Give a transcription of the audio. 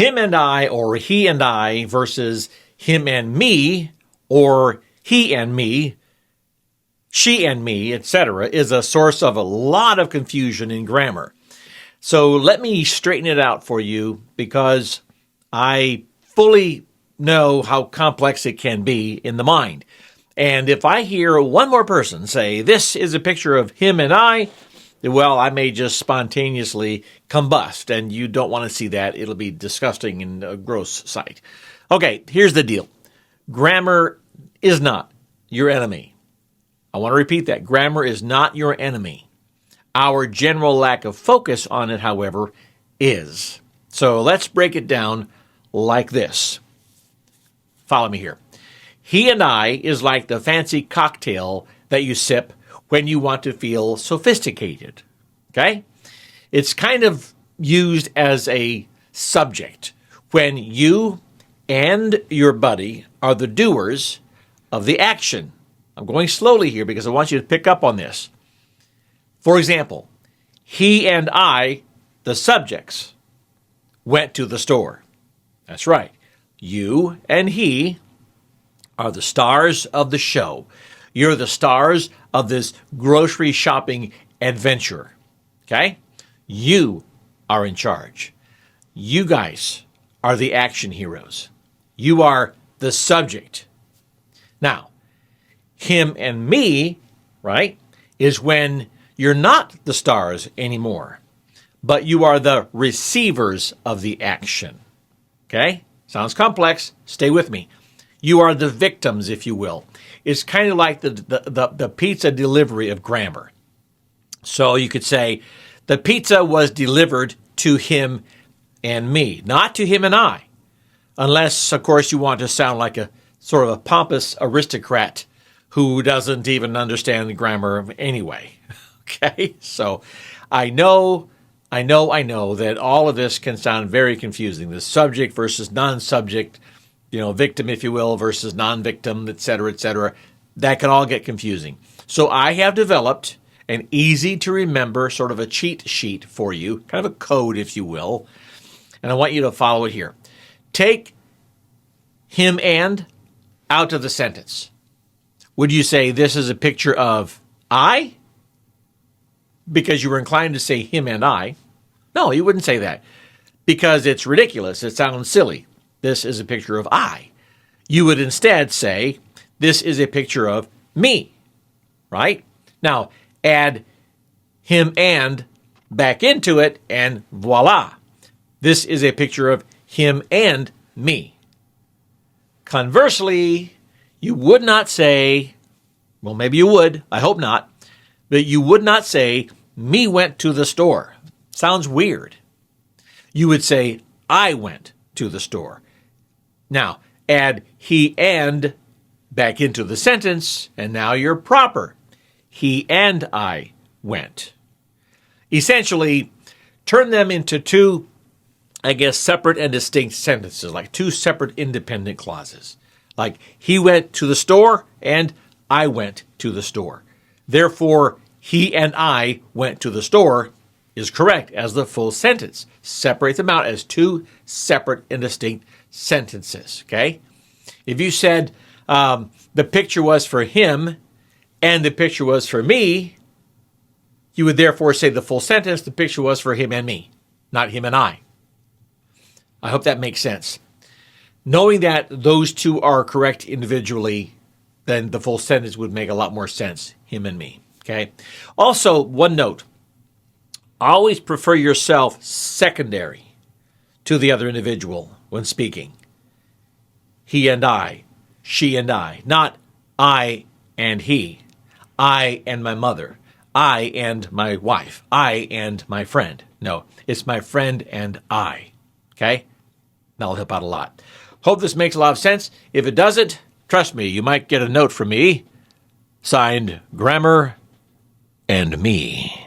him and I or he and I versus him and me or he and me, she and me, etc., is a source of a lot of confusion in grammar. So let me straighten it out for you because I fully know how complex it can be in the mind. And if I hear one more person say, this is a picture of him and I, well, I may just spontaneously combust, and you don't want to see that. It'll be disgusting and a gross sight. Okay, here's the deal. Grammar is not your enemy. I want to repeat that. Grammar is not your enemy. Our general lack of focus on it, however, is. So let's break it down like this. Follow me here. He and I is like the fancy cocktail that you sip when you want to feel sophisticated. Okay? It's kind of used as a subject when you and your buddy are the doers of the action. I'm going slowly here because I want you to pick up on this. For example, he and I, the subjects, went to the store. That's right. You and he are the stars of the show. You're the stars of this grocery shopping adventure. Okay? You are in charge. You guys are the action heroes. You are the subject. Now, him and me, right, is when you're not the stars anymore, but you are the receivers of the action. Okay? Sounds complex. Stay with me. You are the victims, if you will. It's kind of like the pizza delivery of grammar. So you could say, the pizza was delivered to him and me, not to him and I. Unless, of course, you want to sound like a sort of a pompous aristocrat who doesn't even understand the grammar anyway. Okay? So I know that all of this can sound very confusing. The subject versus non-subject, victim, if you will, versus non-victim, et cetera, that can all get confusing. So I have developed an easy-to-remember sort of a cheat sheet for you, kind of a code, if you will, and I want you to follow it here. Take him and out of the sentence. Would you say this is a picture of I? Because you were inclined to say him and I. No, you wouldn't say that because it's ridiculous. It sounds silly. This is a picture of I. You would instead say, this is a picture of me, right? Now, add him and back into it, and voila. This is a picture of him and me. Conversely, you would not say, well, maybe you would, I hope not, but you would not say, me went to the store. Sounds weird. You would say, I went to the store. Now, add he and back into the sentence, and now you're proper. He and I went. Essentially, turn them into two, separate and distinct sentences, like two separate independent clauses. Like, he went to the store and I went to the store. Therefore, he and I went to the store is correct as the full sentence. Separate them out as two separate and distinct sentences, okay? If you said the picture was for him and the picture was for me, you would therefore say the full sentence, the picture was for him and me, not him and I. I hope that makes sense. Knowing that those two are correct individually, then the full sentence would make a lot more sense, him and me, okay? Also, one note. Always prefer yourself secondary to the other individual when speaking. He and I, she and I, not I and he, I and my mother, I and my wife, I and my friend. No, it's my friend and I, okay? That'll help out a lot. Hope this makes a lot of sense. If it doesn't, trust me, you might get a note from me, signed Grammar and Me.